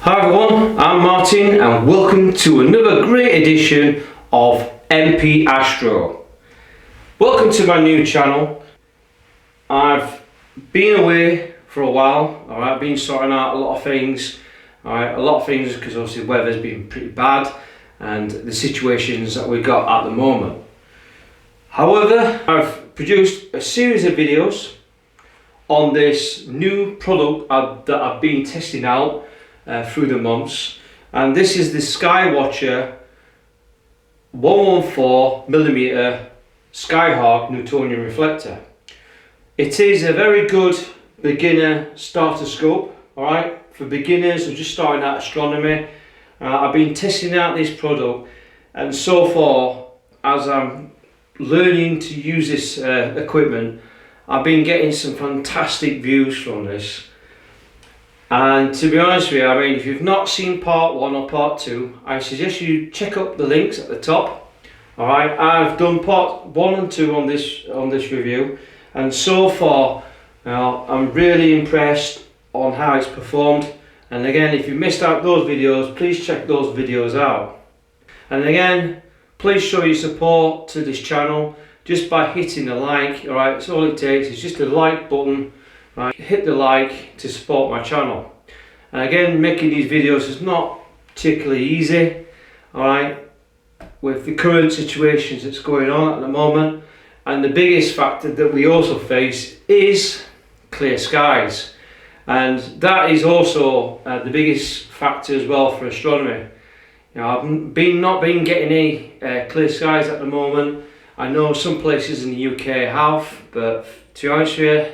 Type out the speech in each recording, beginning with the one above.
Hi everyone, I'm Martin and welcome to another great edition of MP Astro. Welcome to my new channel. I've been away for a while, alright, I've been sorting out a lot of things, because obviously the weather's been pretty bad and the situations that we got at the moment. However, I've produced a series of videos on this new product that I've been testing out through the months, and this is the Skywatcher 114mm Skyhawk Newtonian reflector. It is a very good beginner starter scope, alright, for beginners who are just starting out astronomy. I've been testing out this product, and so far as I'm learning to use this equipment, I've been getting some fantastic views from this. And to be honest with you, I mean, if you've not seen part 1 or part 2, I suggest you check up the links at the top. Alright, I've done part 1 and 2 on this review, and so far I'm really impressed on how it's performed. And again, if you missed out those videos, please check those videos out. And again, please show your support to this channel just by hitting the like. Alright, that's all it takes, it's just a like button. Right, hit the like to support my channel. And again, making these videos is not particularly easy, alright, with the current situations that's going on at the moment. And the biggest factor that we also face is clear skies, and that is also the biggest factor as well for astronomy. You know, I've not been getting any clear skies at the moment. I know some places in the UK have, but to be honest with you,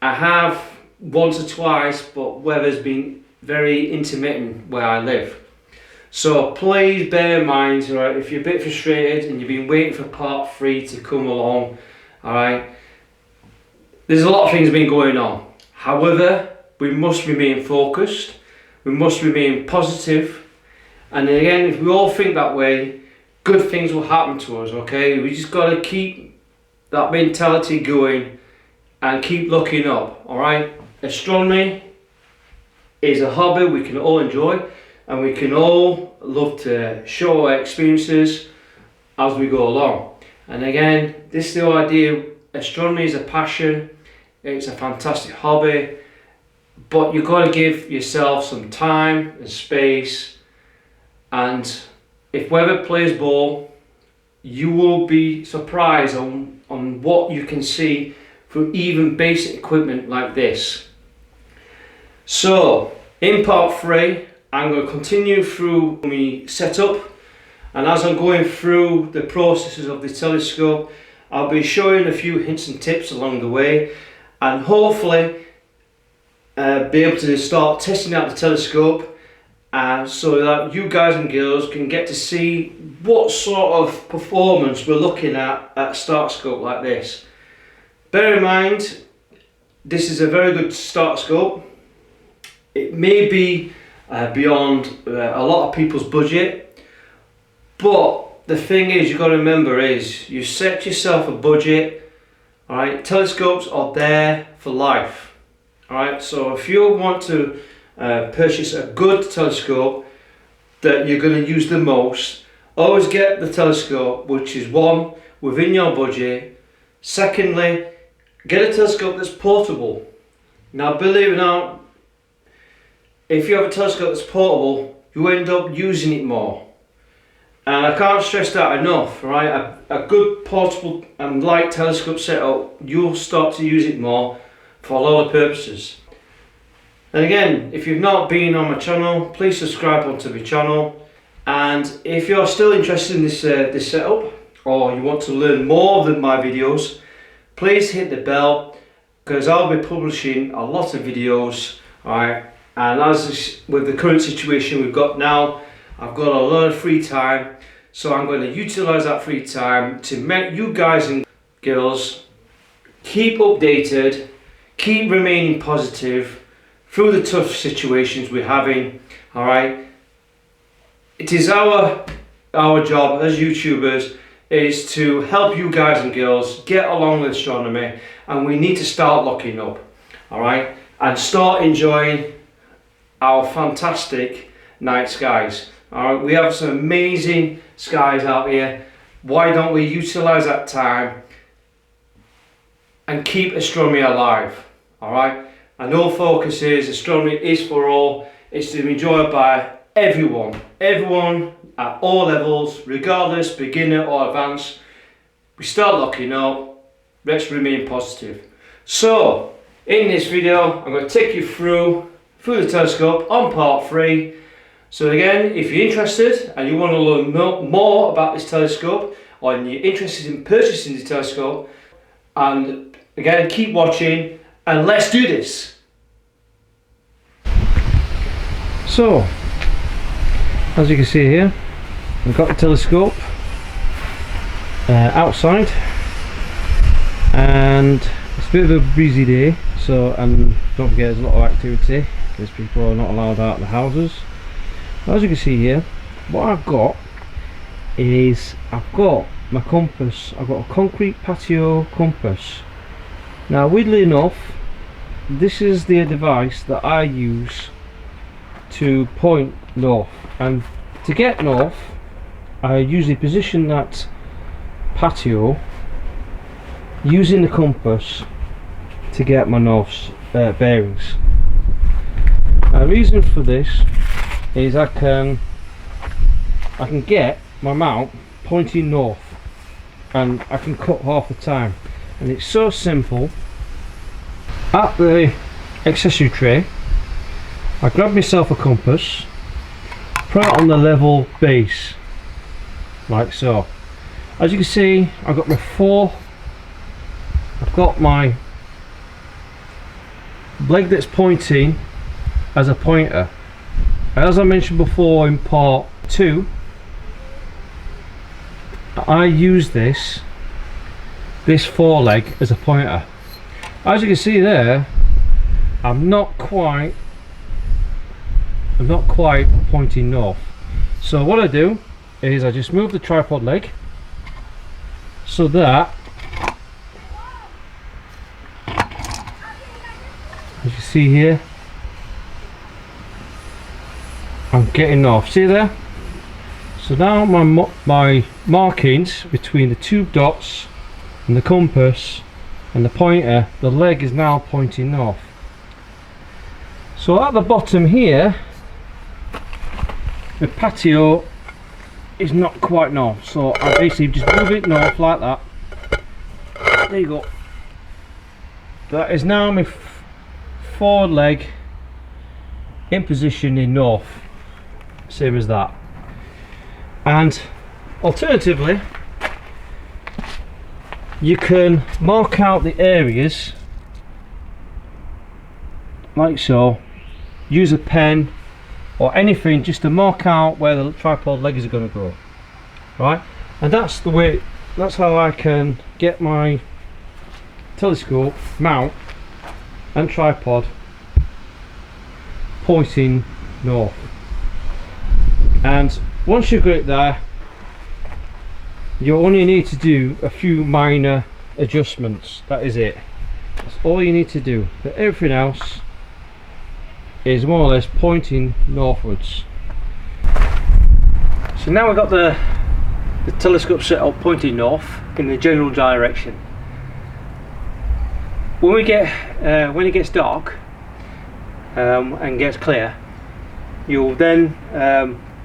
I have once or twice, but weather's been very intermittent where I live. So please bear in mind, right, if you're a bit frustrated and you've been waiting for part 3 to come along, alright, there's a lot of things been going on. However, we must remain focused, we must remain positive, and again, if we all think that way, good things will happen to us, okay? We just got to keep that mentality going and keep looking up, alright? Astronomy is a hobby we can all enjoy, and we can all love to show our experiences as we go along. And again, this is the idea, astronomy is a passion, it's a fantastic hobby, but you've got to give yourself some time and space, and if weather plays ball, you will be surprised on what you can see for even basic equipment like this. So in part 3, I'm going to continue through my setup, and as I'm going through the processes of the telescope, I'll be showing a few hints and tips along the way, and hopefully be able to start testing out the telescope, so that you guys and girls can get to see what sort of performance we're looking at a start scope like this. Bear in mind, this is a very good start scope. It may be beyond a lot of people's budget, but the thing is, you've got to remember is, you set yourself a budget, alright? Telescopes are there for life, alright? So if you want to purchase a good telescope that you're going to use the most, always get the telescope which is, one, within your budget. Secondly, get a telescope that's portable. Now believe it or not, if you have a telescope that's portable, you end up using it more. And I can't stress that enough, right? A good portable and light telescope setup, you'll start to use it more for a lot of purposes. And again, if you've not been on my channel, please subscribe onto my channel. And if you're still interested in this setup, or you want to learn more than my videos, please hit the bell, because I'll be publishing a lot of videos, alright? And as with the current situation we've got now, I've got a lot of free time, so I'm going to utilize that free time to make you guys and girls keep updated, keep remaining positive through the tough situations we're having, alright? It is our job as YouTubers is to help you guys and girls get along with astronomy, and we need to start looking up, alright, and start enjoying our fantastic night skies. Alright, we have some amazing skies out here. Why don't we utilize that time and keep astronomy alive? Alright, I know focus is astronomy is for all. It's to be enjoyed by everyone at all levels, regardless, beginner or advanced. We start looking up, let's remain positive. So, in this video, I'm going to take you through the telescope on part 3. So again, if you're interested and you want to learn more about this telescope, or you're interested in purchasing the telescope, and again, keep watching and let's do this. So, as you can see here, we've got the telescope outside, and it's a bit of a breezy day, so, and don't forget there's a lot of activity because people are not allowed out of the houses. As you can see here, what I've got is I've got my compass. I've got a concrete patio compass. Now weirdly enough, this is the device that I use to point north, and to get north I usually position that patio using the compass to get my north bearings. The reason for this is I can get my mount pointing north, and I can cut half the time, and it's so simple. At the accessory tray I grab myself a compass, put it on the level base like so. As you can see, I've got my leg that's pointing as a pointer. As I mentioned before in part 2, I use this foreleg as a pointer. As you can see there, I'm not quite pointing north. So what I do is I just move the tripod leg so that, as you see here, I'm getting north. See there? So now my markings between the two dots and the compass and the pointer, the leg is now pointing north. So at the bottom here, the patio is not quite north, so I basically just move it north like that. There you go. That is now my forward leg in position in north, same as that. And alternatively, you can mark out the areas like so, use a pen or anything just to mark out where the tripod legs are going to go, right? And that's how I can get my telescope mount and tripod pointing north. And once you've got it there, you only need to do a few minor adjustments. That is it. That's all you need to do. But everything else is more or less pointing northwards. So now we've got the telescope set up pointing north in the general direction. When it gets dark and gets clear, you'll then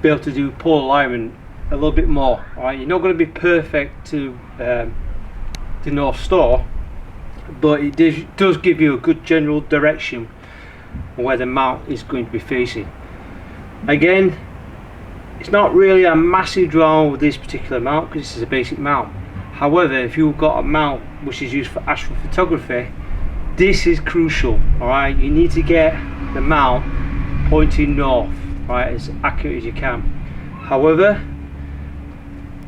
be able to do pole alignment a little bit more. Alright, you're not going to be perfect to the North Star, but it does give you a good general direction where the mount is going to be facing. Again, it's not really a massive draw with this particular mount because this is a basic mount. However, if you've got a mount which is used for astrophotography, this is crucial. Alright, you need to get the mount pointing north, right, as accurate as you can. However,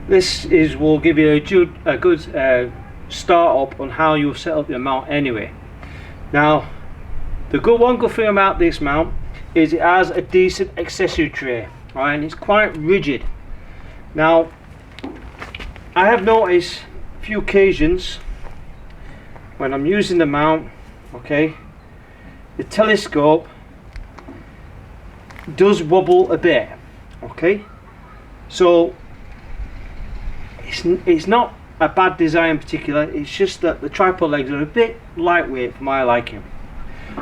this will give you a good start up on how you'll set up your mount anyway. Now, the one good thing about this mount is it has a decent accessory tray, right, and it's quite rigid. Now, I have noticed a few occasions when I'm using the mount, okay, the telescope does wobble a bit, okay? So it's not a bad design in particular, it's just that the tripod legs are a bit lightweight for my liking.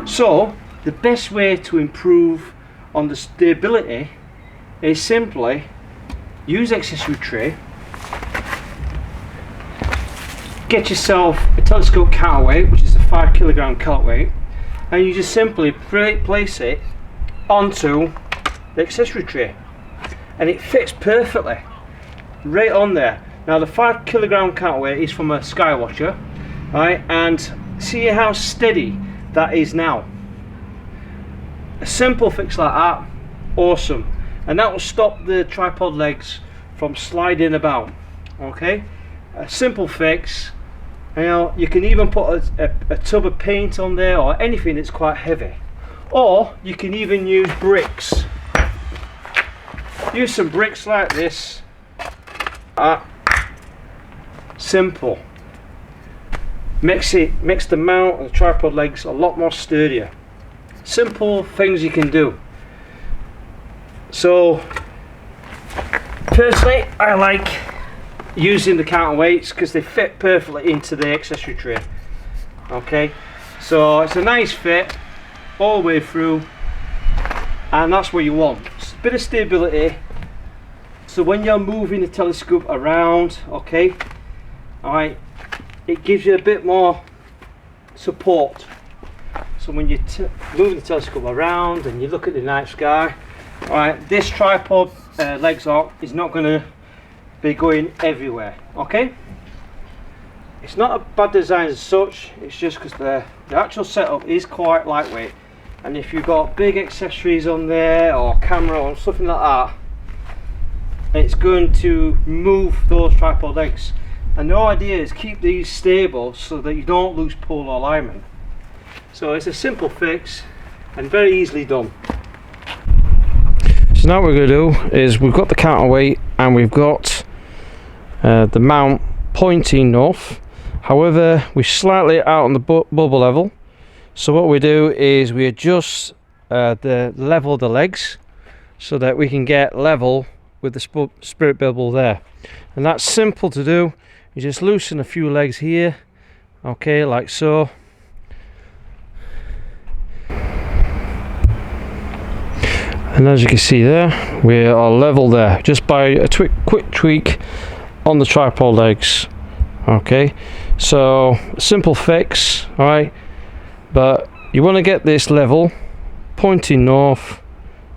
So the best way to improve on the stability is simply use accessory tray, get yourself a telescope counterweight, which is a 5 kilogram counterweight, and you just simply place it onto the accessory tray, and it fits perfectly right on there. Now the 5 kilogram counterweight is from a Skywatcher, right, and see how steady that is now. A simple fix like that, awesome, and that will stop the tripod legs from sliding about. Okay, a simple fix. You know, you can even put a tub of paint on there or anything that's quite heavy, or you can even use bricks. Use some bricks like this. Simple. Makes the mount of the tripod legs a lot more sturdier. Simple things you can do. So personally, I like using the counterweights because they fit perfectly into the accessory tray. Okay, so it's a nice fit all the way through, and that's what you want. It's a bit of stability, so when you're moving the telescope around, okay, alright, it gives you a bit more support. So when you're moving the telescope around and you look at the night sky, alright, this tripod legs arc is not going to be going everywhere. Okay, it's not a bad design as such, it's just because the actual setup is quite lightweight, and if you've got big accessories on there or camera or something like that, it's going to move those tripod legs. And the idea is keep these stable so that you don't lose polar alignment. So it's a simple fix and very easily done. So now what we're going to do is we've got the counterweight and we've got the mount pointing north. However, we're slightly out on the bubble level. So what we do is we adjust the level of the legs so that we can get level with the spirit bubble there. And that's simple to do. You just loosen a few legs here, okay, like so. And as you can see there, we are level there just by a quick tweak on the tripod legs. Okay, so simple fix, alright, but you want to get this level pointing north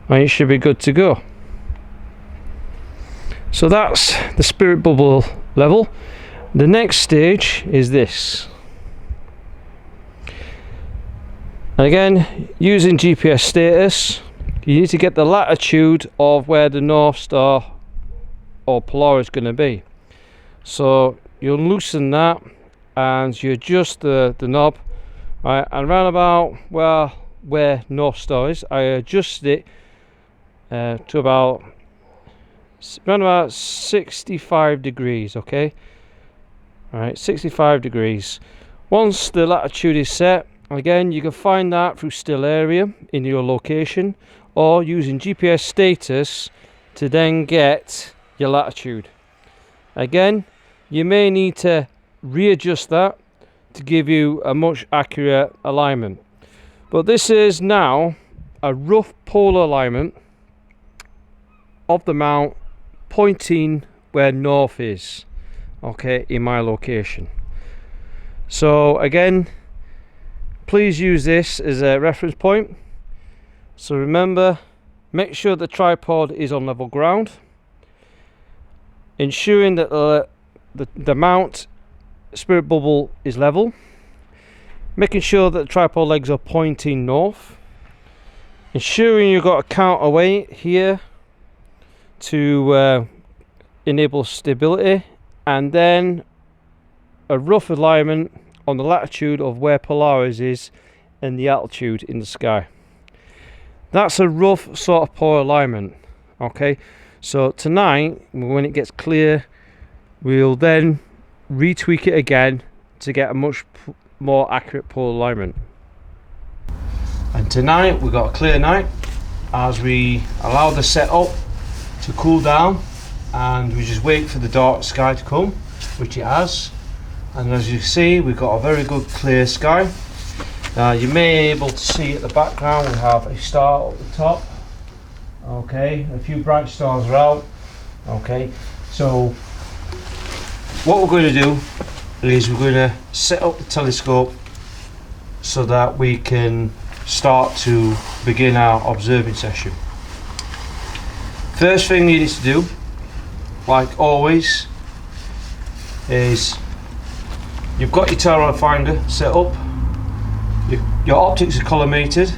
and you should be good to go. So that's the spirit bubble level. The next stage is this. And again, using GPS status, you need to get the latitude of where the North Star or Polaris is going to be. So you'll loosen that and you adjust the knob, right, and round about where North Star is, I adjust it to around about 65 degrees. Okay, all right, 65 degrees. Once the latitude is set, again you can find that through still area in your location or using GPS status to then get your latitude. Again, you may need to readjust that to give you a much accurate alignment, but this is now a rough polar alignment of the mount pointing where north is, okay, in my location. So again, please use this as a reference point. So remember, make sure the tripod is on level ground, ensuring that the mount spirit bubble is level, making sure that the tripod legs are pointing north, ensuring you've got a counterweight here to enable stability, and then a rough alignment on the latitude of where Polaris is and the altitude in the sky. That's a rough sort of polar alignment. Okay, so tonight when it gets clear, we'll then retweak it again to get a much more accurate polar alignment. And tonight we've got a clear night, as we allow the setup to cool down, and we just wait for the dark sky to come, which it has. And as you see, we've got a very good clear sky. Now you may be able to see at the background we have a star up the top. Okay, a few bright stars are out. Okay, so what we're going to do is we're going to set up the telescope so that we can start to begin our observing session. First thing you need to do, like always, is you've got your Tara finder set up, your optics are collimated.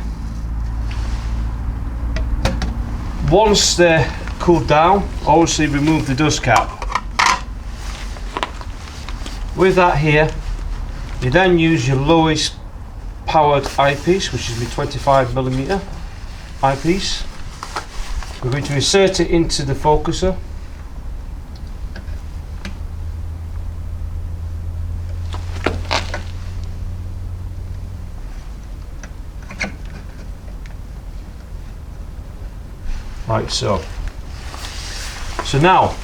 Once they're cooled down, obviously remove the dust cap. With that here, you then use your lowest powered eyepiece, which is my 25mm eyepiece. We're going to insert it into the focuser. Like so. So now,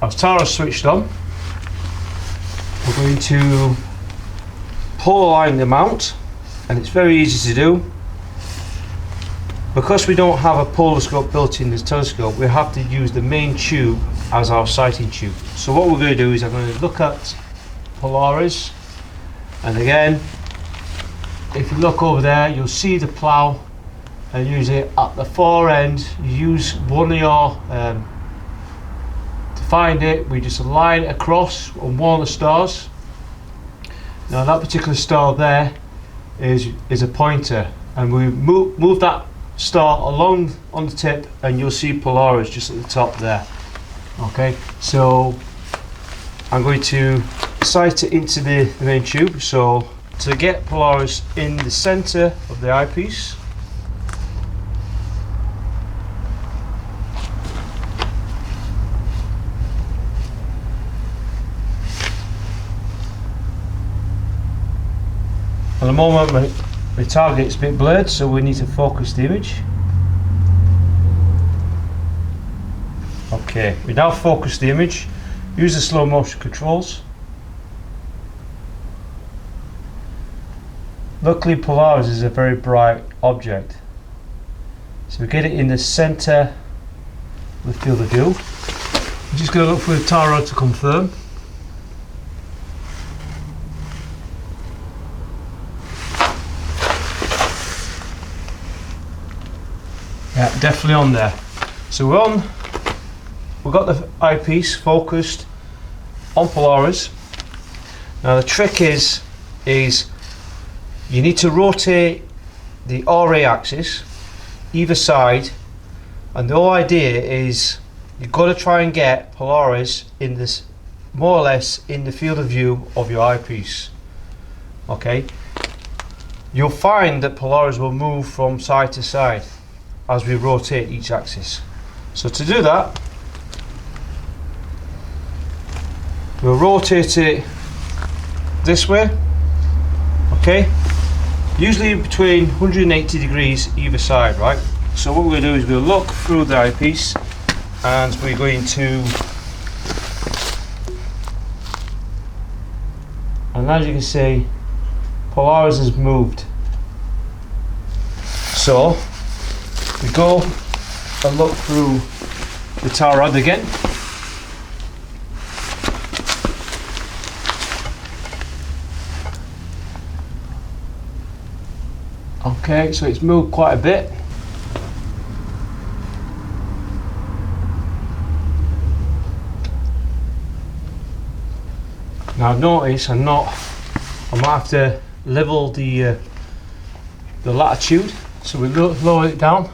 as Tara's switched on, we're going to polarline the mount, and it's very easy to do. Because we don't have a polar scope built in this telescope, we have to use the main tube as our sighting tube. So what we're going to do is I'm going to look at Polaris, and again, if you look over there, you'll see the plough, and usually at the far end, you use one of your, to find it, we just align it across on one of the stars. Now that particular star there is a pointer, and we move that star along on the tip, and you'll see Polaris just at the top there. Okay, so I'm going to sight it into the main tube. So to get Polaris in the center of the eyepiece, at the moment my target's a bit blurred, so we need to focus the image. Okay, we now focus the image. Use the slow motion controls. Luckily Polaris is a very bright object, so we get it in the center of the field of view. I'm just going to look for the Tara to confirm. Yeah, definitely on there. So we've got the eyepiece focused on Polaris. Now the trick is you need to rotate the RA axis either side, and the whole idea is you've got to try and get Polaris in this, more or less in the field of view of your eyepiece. Okay, you'll find that Polaris will move from side to side as we rotate each axis. So to do that, we'll rotate it this way, okay? Usually between 180 degrees either side, right? So what we're going to do is we'll look through the eyepiece, and we're going to, and as you can see, Polaris has moved. So we go and look through the tower rod again. Okay, so it's moved quite a bit. Now I've noticed I might have to level the latitude, so we lower it down.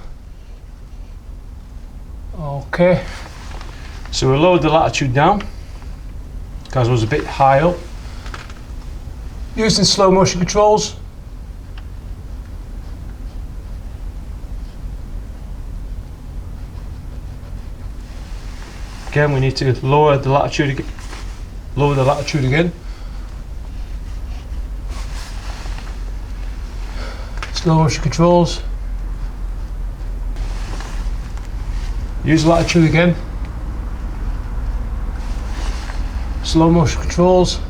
Okay, so we lowered the latitude down because it was a bit high up. Using slow motion controls. Again, we need to lower the latitude again. Slow motion controls. Use latitude again. Slow motion controls.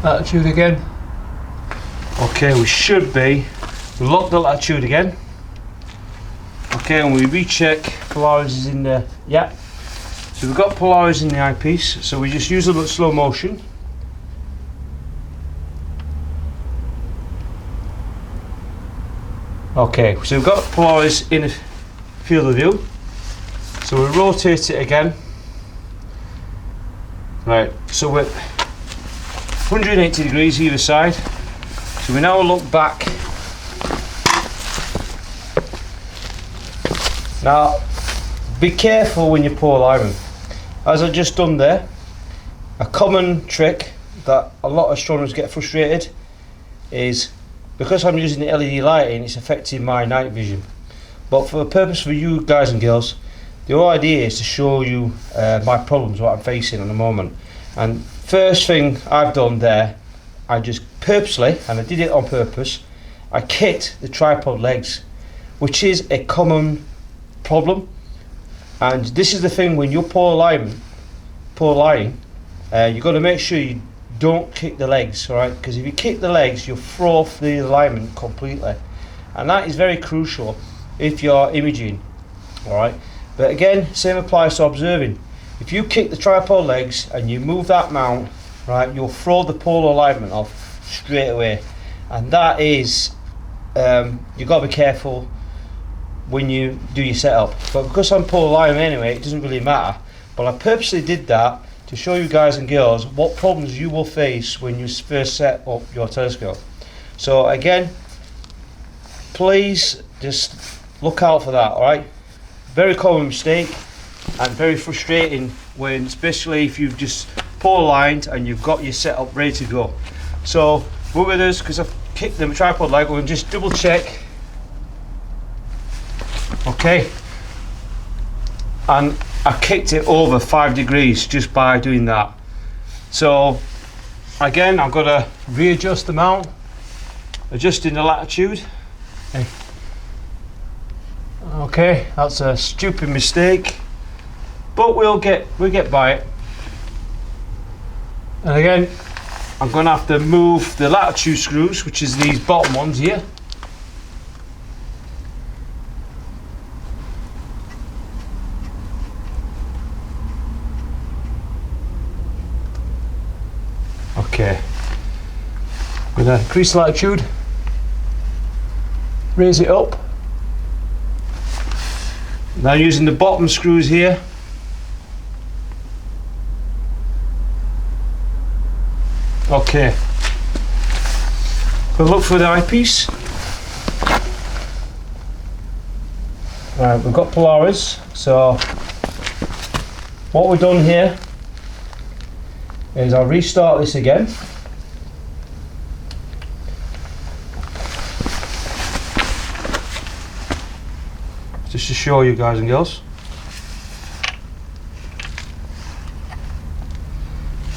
Latitude again. Okay, we should be. We lock the latitude again. Okay, and we recheck Polaris is in there. Yeah. So we've got Polaris in the eyepiece, so we just use a little slow motion. Okay, so we've got Polaris in a field of view. So we rotate it again. Right, so we're 180 degrees either side. So we now look back. Now, be careful when you pour alignment. As I've just done there, a common trick that a lot of astronomers get frustrated is because I'm using the LED lighting, it's affecting my night vision. But for the purpose for you guys and girls, the whole idea is to show you my problems, what I'm facing at the moment. And first thing I've done there, I just purposely, and I did it on purpose, I kicked the tripod legs, which is a common problem. And this is the thing, when you're poor lighting, you've got to make sure you don't kick the legs, alright? Because if you kick the legs, you'll throw off the alignment completely, and that is very crucial if you're imaging, alright? But again, same applies to observing. If you kick the tripod legs and you move that mount, right, you'll throw the polar alignment off straight away, and that is you've got to be careful when you do your setup. But because I'm polar alignment anyway, it doesn't really matter. But I purposely did that to show you guys and girls what problems you will face when you first set up your telescope. So again, please just look out for that, alright? Very common mistake and very frustrating when, especially if you've just polar aligned and you've got your setup ready to go. So what with us, because I've kicked the tripod leg, we'll just double check. Okay, and I kicked it over 5 degrees just by doing that. So again, I've got to readjust the mount, adjusting the latitude. Okay, that's a stupid mistake, but we'll get by it. And again, I'm going to have to move the latitude screws, which is these bottom ones here. Okay, I'm going to increase the latitude, raise it up. Now using the bottom screws here. Okay, we'll look for the eyepiece. Right, we've got Polaris, so what we've done here is I'll restart this again. Just to show you guys and girls.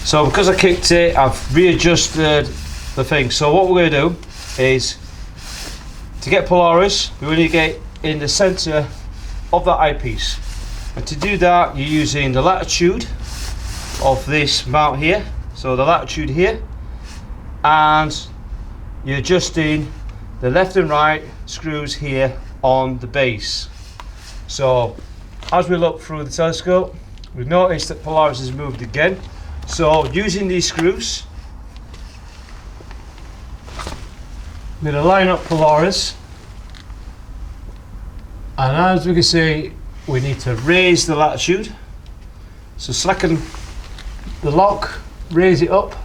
So because I kicked it, I've readjusted the thing. So what we're going to do is, to get Polaris, we need to get in the center of that eyepiece. And to do that, you're using the latitude of this mount here, so the latitude here, and you're adjusting the left and right screws here on the base. So as we look through the telescope, we've noticed that Polaris has moved again. So using these screws, I'm going to line up Polaris, and as we can see, we need to raise the latitude. So slacken the lock, raise it up,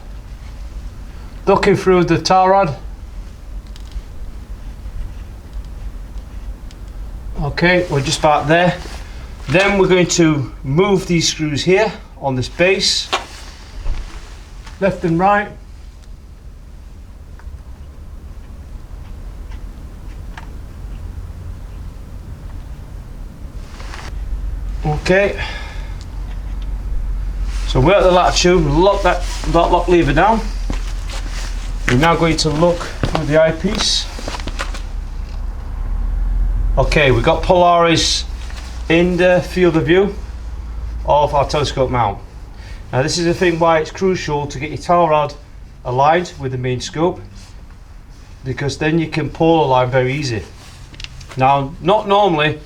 ducking through the tar rod. Okay, we're just about there. Then we're going to move these screws here on this base, left and right. Okay. So we're at the latitude, lock that lock lever down. We're now going to look through the eyepiece. Okay, we've got Polaris in the field of view of our telescope mount. Now this is the thing why it's crucial to get your towel rod aligned with the main scope, because then you can pull a line very easy. Now, not normally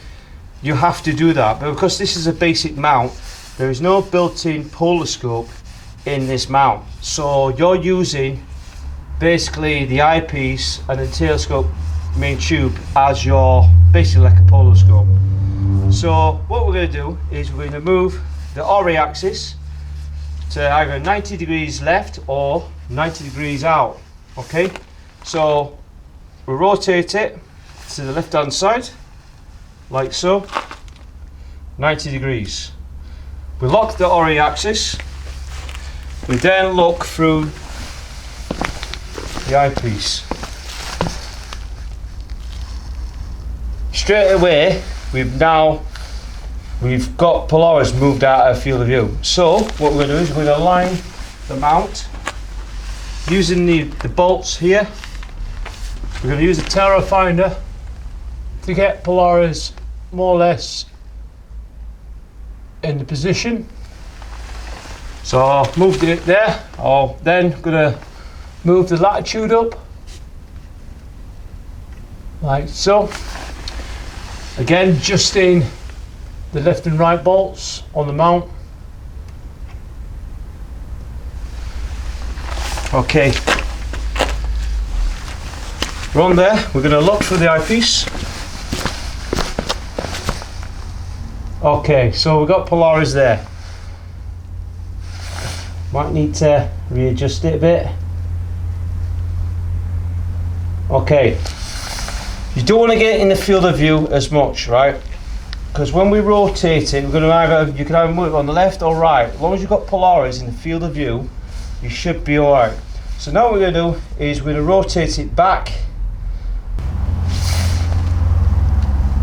you have to do that, but because this is a basic mount, there is no built-in polar scope in this mount. So you're using basically the eyepiece and the telescope main tube as your, basically like a polar scope. So what we're going to do is we're going to move the Ori axis to either 90 degrees left or 90 degrees out. Okay, so we'll rotate it to the left hand side like so, 90 degrees. We lock the Ori axis. We then look through the eyepiece. Straight away we've got Polaris moved out of field of view. So what we're going to do is we're going to align the mount using the bolts here. We're going to use a Terra finder to get Polaris more or less in the position. So I've moved it there. I'm then going to move the latitude up like so. Again, adjusting the left and right bolts on the mount. Okay, we're on there. We're going to look for the eyepiece. Okay, so we've got Polaris there. Might need to readjust it a bit. Okay, you don't want to get in the field of view as much, right? Because when we rotate it, we're going to you can either move it on the left or right. As long as you've got Polaris in the field of view, you should be alright. So now what we're going to do is we're going to rotate it back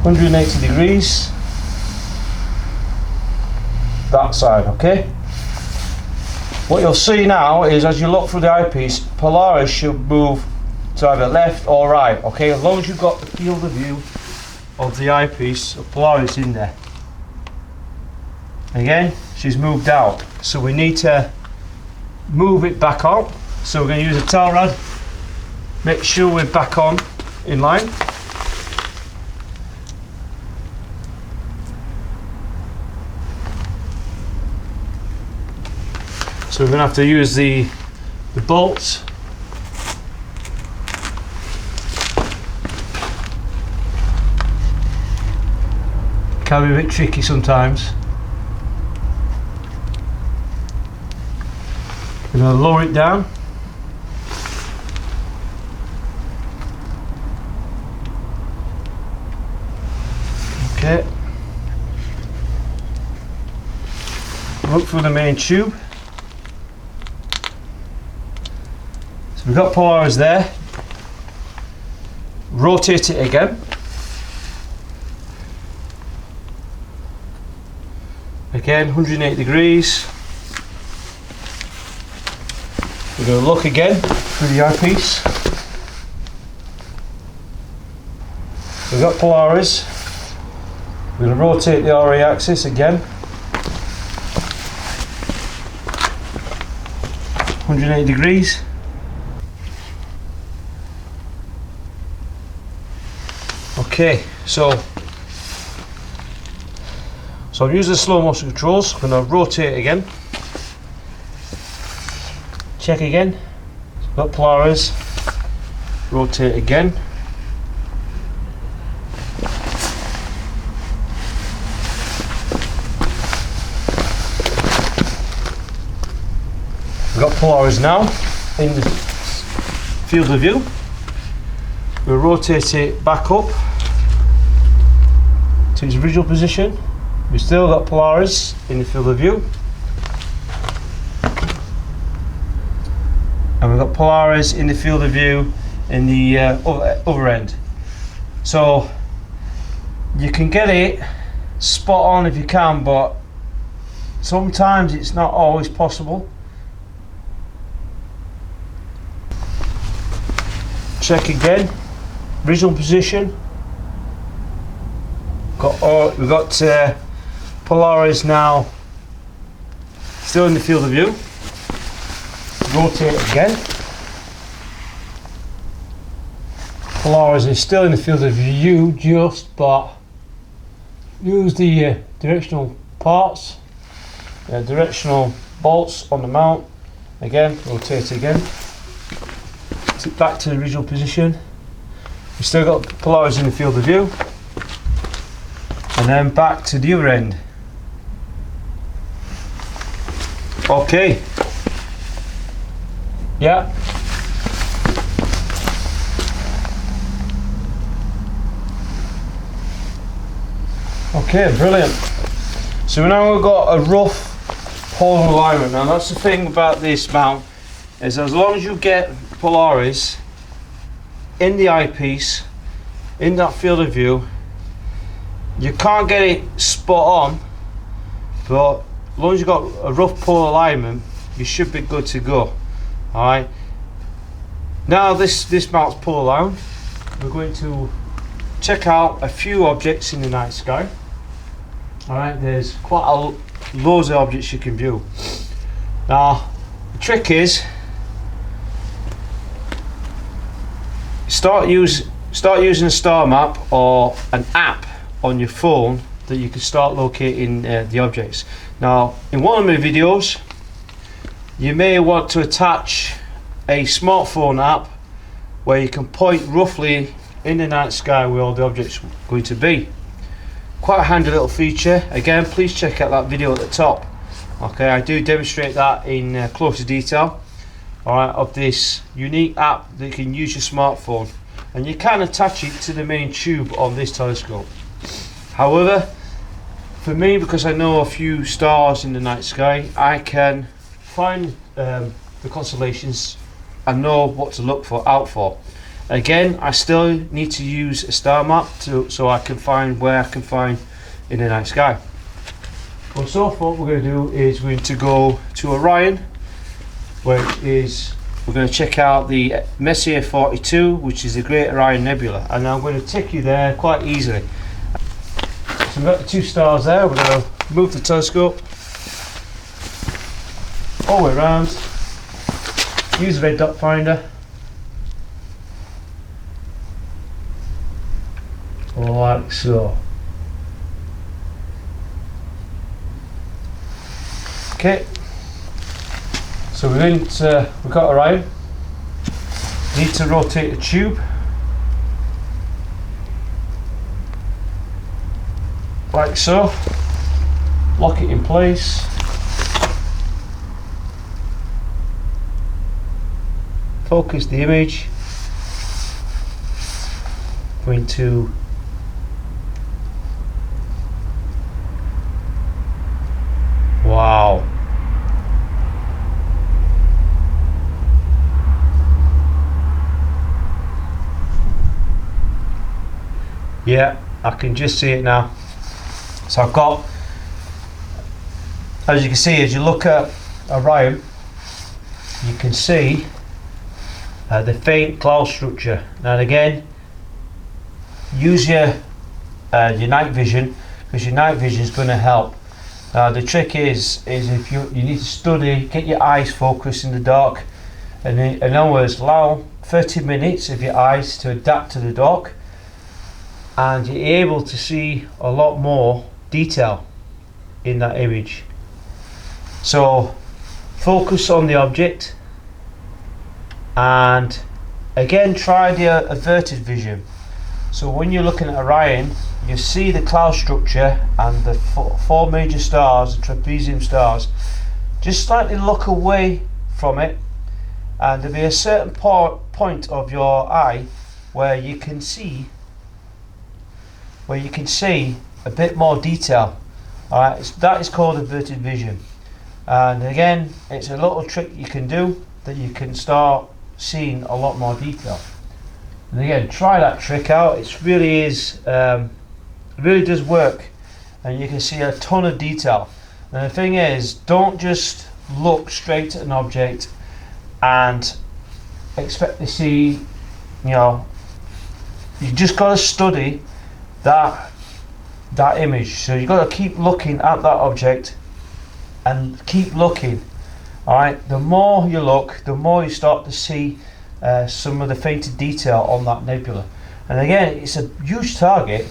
180 degrees that side. Okay, what you'll see now is as you look through the eyepiece, Polaris should move to either left or right. Okay, as long as you've got the field of view of the eyepiece of Polaris in there. Again, she's moved out, so we need to move it back on. So we're going to use a towel rod, make sure we're back on in line. So we're going to have to use the bolts. Can be a bit tricky sometimes. We're going to lower it down. Okay. Look through the main tube. So we've got Polaris there. Rotate it again. Again, 180 degrees. We're going to look again through the eyepiece. We've got Polaris. We're going to rotate the RA axis again. 180 degrees. Okay, so I'm using the slow motion controls. I'm going to rotate again. Check again. Got Polaris. Rotate again. We've got Polaris now in the field of view. We'll rotate it back up to its original position. We've still got Polaris in the field of view. And we've got Polaris in the field of view in the other end. So you can get it spot on if you can, but sometimes it's not always possible. Check again, original position. we've got Polaris now still in the field of view. Rotate again. Polaris is still in the field of view, just but use the directional parts, directional bolts on the mount. Again, rotate again. Back to the original position. We've still got Polaris in the field of view. And then back to the other end. Okay. Yeah. Okay, brilliant. So now we've got a rough polar alignment. Now that's the thing about this mount, is as long as you get Polaris in the eyepiece, in that field of view, you can't get it spot on, but as long as you've got a rough polar alignment, you should be good to go. Alright. Now this mount's polar aligned. We're going to check out a few objects in the night sky. Alright, there's quite loads of objects you can view. Now the trick is start using a star map or an app on your phone that you can start locating the objects. Now in one of my videos you may want to attach a smartphone app where you can point roughly in the night sky where all the objects are going to be. Quite a handy little feature. Again, please check out that video at the top. Okay, I do demonstrate that in closer detail. Alright, of this unique app that you can use your smartphone, and you can attach it to the main tube on this telescope. However, for me, because I know a few stars in the night sky, I can find the constellations and know what to look out for. Again, I still need to use a star map so I can find where I can find in the night sky. Well, so what we're going to do is we're going to go to Orion, we're going to check out the Messier 42, which is the Great Orion Nebula, and I'm going to take you there quite easily. So we've got the two stars there. We're going to move the telescope all the way around, use the red dot finder, like so. Okay, so we've got Orion. Need to rotate the tube like so, lock it in place, focus the image, going to wow. Yeah, I can just see it now. So I've got, as you can see, as you look at Orion, you can see the faint cloud structure. Now again, use your night vision, because your night vision is going to help. The trick is if you need to study, get your eyes focused in the dark, and in other words, allow 30 minutes of your eyes to adapt to the dark, and you're able to see a lot more detail in that image. So focus on the object, and again try the averted vision. So when you're looking at Orion, you see the cloud structure and the four major stars, the trapezium stars. Just slightly look away from it, and there'll be a certain point of your eye where you can see a bit more detail. Alright, that is called averted vision. And again, it's a little trick you can do that you can start seeing a lot more detail. And again, try that trick out. It really does work, and you can see a ton of detail. And the thing is, don't just look straight at an object and expect to see, you just got to study that that image. So you've got to keep looking at that object and keep looking. Alright, the more you look, the more you start to see some of the fainted detail on that nebula. And again, it's a huge target.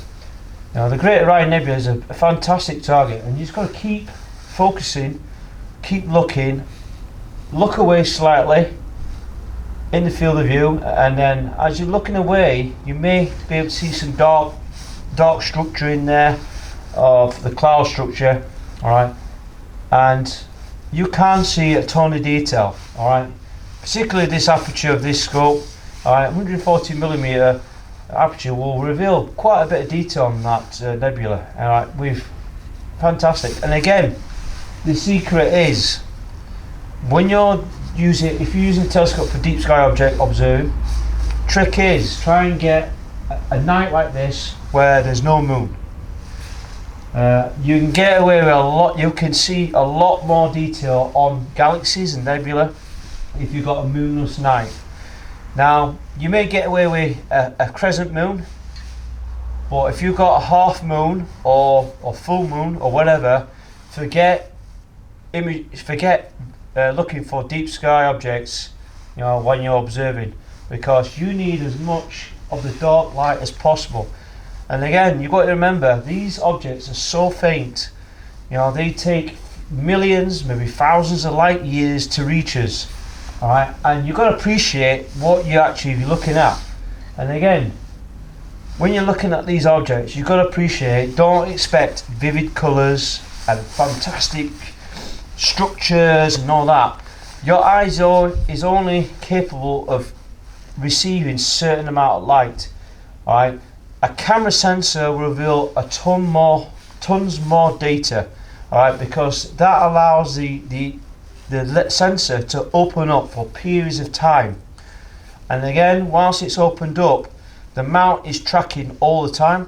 Now, the Great Orion Nebula is a fantastic target, and you've just got to keep focusing, keep looking, look away slightly in the field of view, and then as you're looking away, you may be able to see some dark structure in there, of the cloud structure. Alright, and you can see a ton of detail. Alright, particularly this aperture of this scope. Alright, 140mm aperture will reveal quite a bit of detail on that nebula. Alright, we've fantastic. And again, the secret is when you're using, if you're using a telescope for deep sky object observing, trick is try and get a night like this where there's no moon. You can get away with a lot. You can see a lot more detail on galaxies and nebula if you've got a moonless night. Now, you may get away with a crescent moon, but if you've got a half moon or full moon or whatever, forget looking for deep sky objects, you know, when you're observing, because you need as much of the dark light as possible. And again, you've got to remember, these objects are so faint, you know, they take millions, maybe thousands of light years to reach us. Alright, and you've got to appreciate what you're actually looking at. And again, when you're looking at these objects, you've got to appreciate, don't expect vivid colours and fantastic structures and all that. Your eyes is only capable of receiving certain amount of light. Alright, a camera sensor will reveal tons more data. Alright, because that allows the sensor to open up for periods of time, and again, whilst it's opened up, the mount is tracking all the time.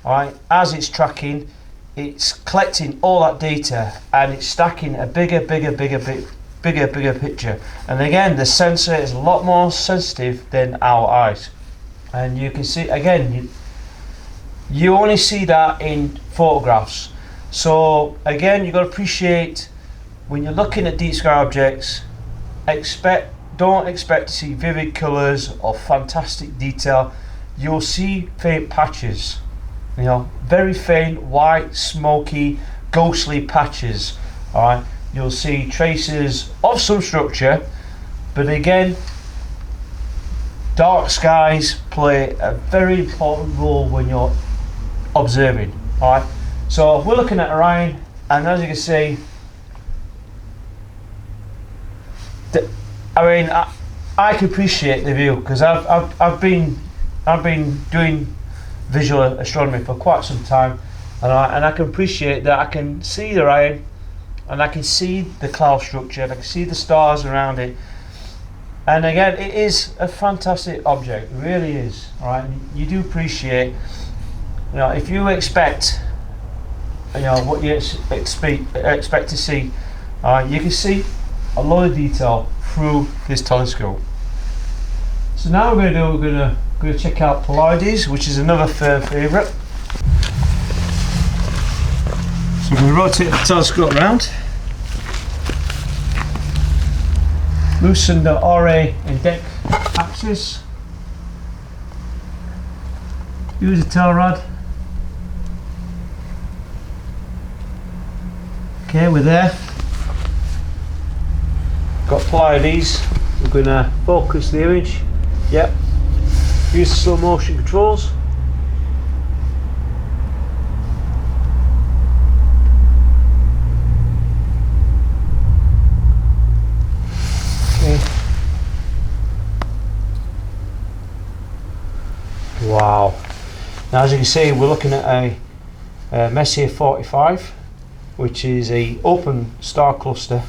Alright, as it's tracking, it's collecting all that data and it's stacking a bigger picture. And again, the sensor is a lot more sensitive than our eyes, and you can see again, you only see that in photographs. So again, you've got to appreciate, when you're looking at deep sky objects, don't expect to see vivid colours or fantastic detail. You'll see faint patches, you know, very faint, white, smoky, ghostly patches. Alright, you'll see traces of some structure, but again, dark skies play a very important role when you're observing. Alright, so we're looking at Orion, and as you can see, I mean, I can appreciate the view, because I've been doing visual astronomy for quite some time, and I can appreciate that. I can see the Orion, and I can see the cloud structure, and I can see the stars around it. And again, it is a fantastic object, it really is. All right, you do appreciate, you know, if you expect, you know, what you expect to see, you can see a lot of detail through this telescope. So now we're going to check out Pleiades, which is another favourite. So we're going to rotate the telescope around, loosen the RA and deck axis, use a tail rod. Okay, we're there. Got Pleiades. We're going to focus the image. Yep. Use the slow motion controls. Okay. Wow. Now, as you can see, we're looking at a Messier 45, which is a open star cluster.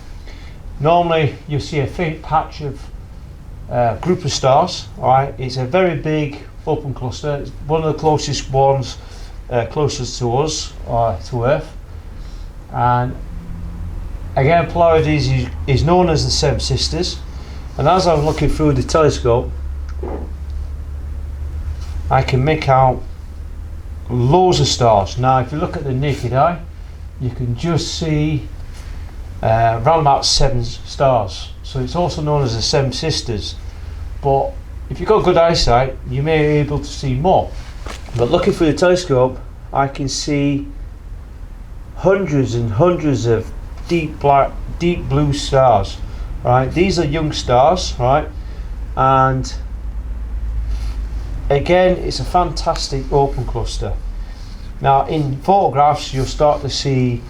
Normally you see a faint patch of group of stars. Alright, it's a very big open cluster. It's one of the closest ones closest to us, or to Earth. And again, Pleiades is known as the Seven Sisters, and as I'm looking through the telescope, I can make out loads of stars. Now if you look at the naked eye, you can just see around about 7 stars, so it's also known as the Seven Sisters. But if you've got good eyesight, you may be able to see more. But looking through the telescope, I can see hundreds and hundreds of deep black, deep blue stars. Right, these are young stars, right, and again, it's a fantastic open cluster. Now, in photographs, you'll start to see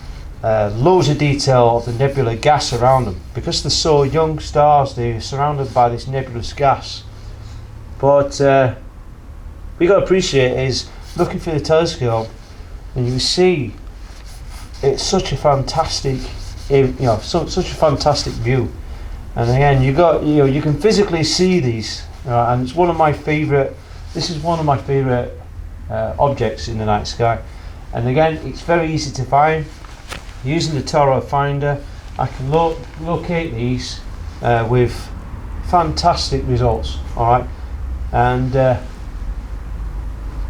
loads of detail of the nebula gas around them. Because they're so young stars, they're surrounded by this nebulous gas. But we got to appreciate is looking through the telescope, and you see it's such a fantastic, such a fantastic view. And again, you can physically see these, and it's one of my favourite. This is one of my favourite objects in the night sky. And again, it's very easy to find. Using the Toro finder, I can locate these with fantastic results. All right, and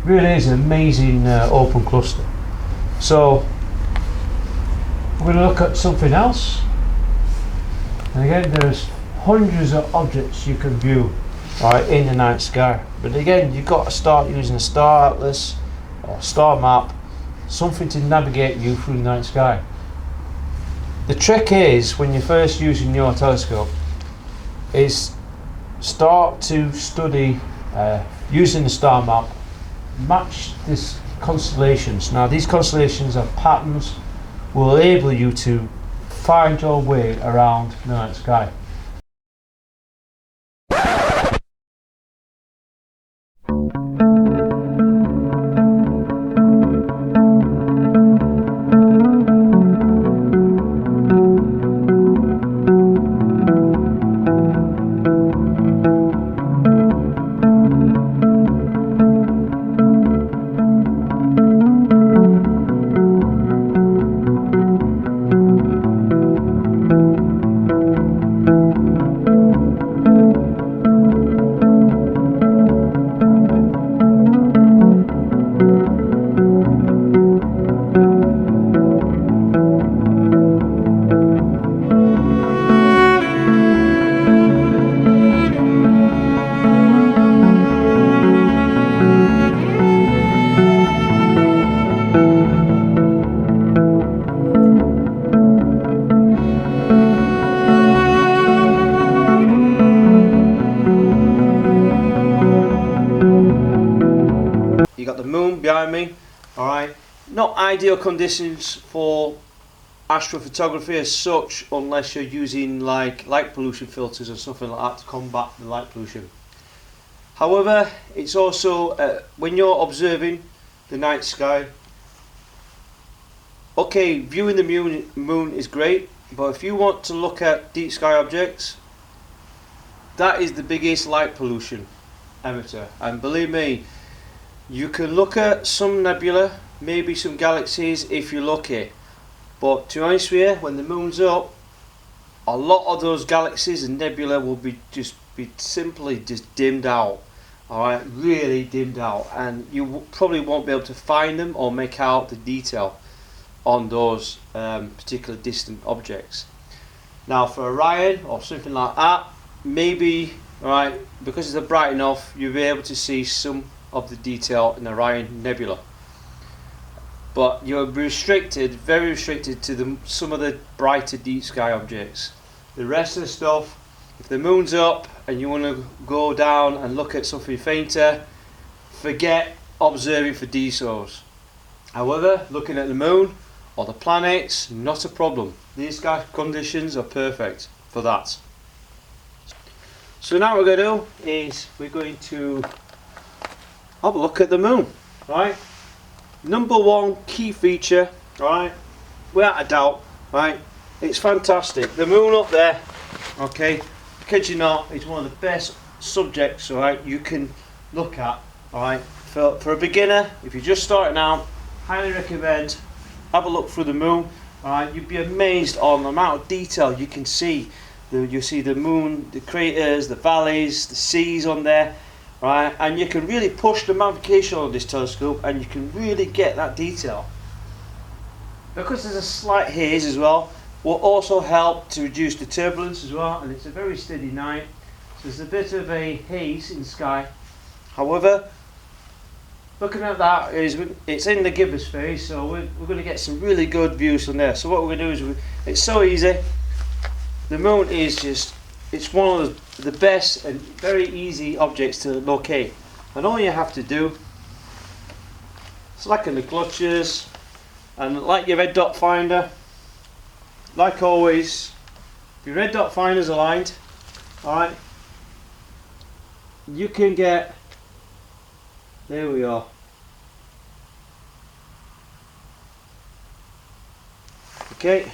really is an amazing open cluster. So we're going to look at something else. And again, there's hundreds of objects you can view, right, in the night sky. But again, you've got to start using a star atlas or star map, something to navigate you through the night sky. The trick is, when you're first using your telescope, is start to study using the star map, match these constellations. Now these constellations are patterns, will enable you to find your way around the night sky. Behind me, all right, not ideal conditions for astrophotography as such, unless you're using like light pollution filters or something like that to combat the light pollution. However, it's also when you're observing the night sky, okay, viewing the moon is great, but if you want to look at deep sky objects, that is the biggest light pollution emitter. And believe me, you can look at some nebula, maybe some galaxies if you're lucky, but to be honest with you, when the moon's up, a lot of those galaxies and nebula will be simply dimmed out. Alright, really dimmed out, and you probably won't be able to find them or make out the detail on those particular distant objects. Now for Orion or something like that, maybe, alright, because it's bright enough, you'll be able to see some of the detail in the Orion Nebula, but you're restricted, very restricted to some of the brighter deep sky objects. The rest of the stuff, if the moon's up and you want to go down and look at something fainter, forget observing for DSOs. However, looking at the moon or the planets, not a problem. These sky conditions are perfect for that. So now what we're going to do is we're going to have a look at the moon, right? Number one key feature, right, without a doubt, right, it's fantastic. The moon up there, okay, kid you not, it's one of the best subjects, right, you can look at, alright. For a beginner, if you're just starting out, highly recommend have a look through the moon, alright. You'd be amazed on the amount of detail you can see. You see the moon, the craters, the valleys, the seas on there. right? And you can really push the magnification of this telescope, and you can really get that detail. Because there's a slight haze as well, will also help to reduce the turbulence as well, and it's a very steady night, so there's a bit of a haze in the sky. However, looking at that, it's in the gibbous phase, so we're going to get some really good views from there. So what we're going to do is, it's so easy. The moon is just, it's one of the best and very easy objects to locate. And all you have to do, slacken the clutches, and like your red dot finder, like always, if your red dot finder is aligned, alright, you can get, there we are. Okay.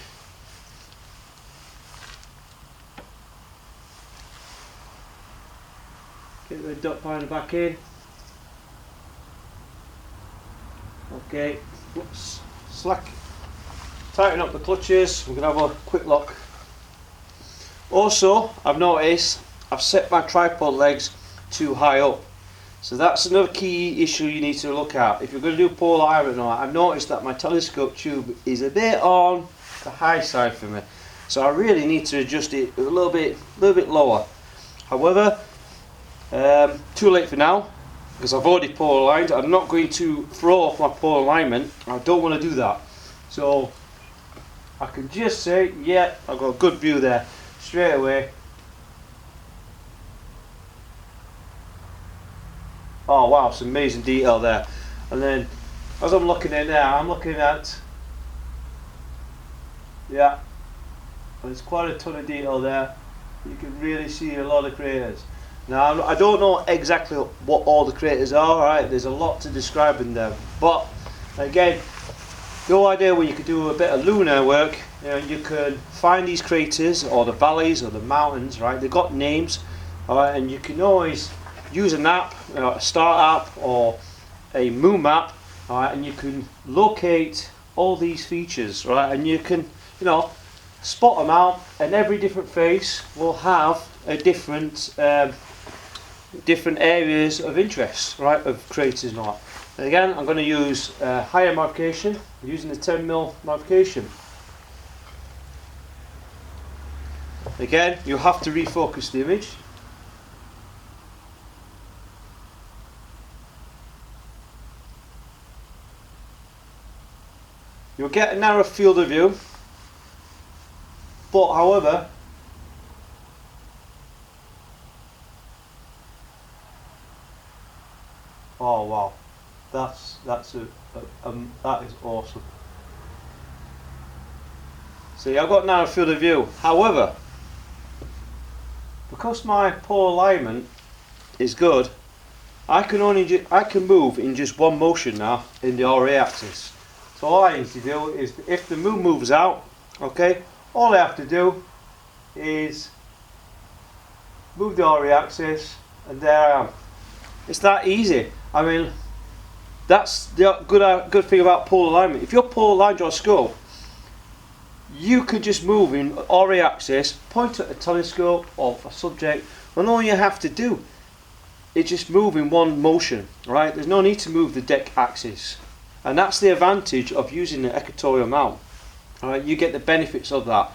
Get the red dot finder back in. Okay. Whoops. Slack. Tighten up the clutches. We're going to have a quick look. Also, I've noticed I've set my tripod legs too high up. So that's another key issue you need to look at. If you're going to do polar iron, I've noticed that my telescope tube is a bit on the high side for me. So I really need to adjust it a little bit lower. However, too late for now, because I've already polar aligned. I'm not going to throw off my polar alignment. I don't want to do that. So I can just say, yeah, I've got a good view there straight away. Oh wow, some amazing detail there. And then as I'm looking at now, I'm looking at, yeah, there's quite a ton of detail there. You can really see a lot of craters. Now I don't know exactly what all the craters are, right? There's a lot to describe in them. But again, the whole idea where you could do a bit of lunar work, you can find these craters or the valleys or the mountains, right? They've got names, alright, and you can always use an app, a star app or a moon map, right, and you can locate all these features, right, and you can, spot them out, and every different face will have a different areas of interest, right, of craters and all that. And again, I'm going to use higher magnification, using the 10mm magnification. Again, you have to refocus the image. You'll get a narrow field of view, but however, oh wow, that is awesome. See, I've got a narrow field of view. However, because my polar alignment is good, I can move in just one motion now in the RA axis. So all I need to do is, if the moon moves out, okay, all I have to do is move the RA axis, and there I am. It's that easy. I mean, that's the good thing about polar alignment. If you're polar aligned your skull, you can just move in RA axis, point at a telescope or a subject, and all you have to do is just move in one motion, right? There's no need to move the deck axis. And that's the advantage of using the equatorial mount. Alright, you get the benefits of that.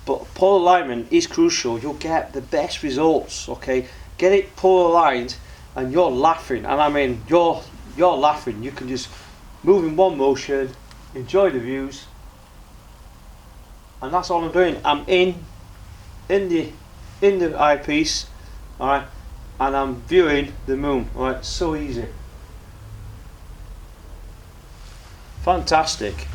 But polar alignment is crucial. You'll get the best results, okay? Get it polar aligned and you're laughing. And I mean, you're laughing. You can just move in one motion, enjoy the views. And that's all I'm doing. I'm in the eyepiece, alright, and I'm viewing the moon. Alright, so easy. Fantastic.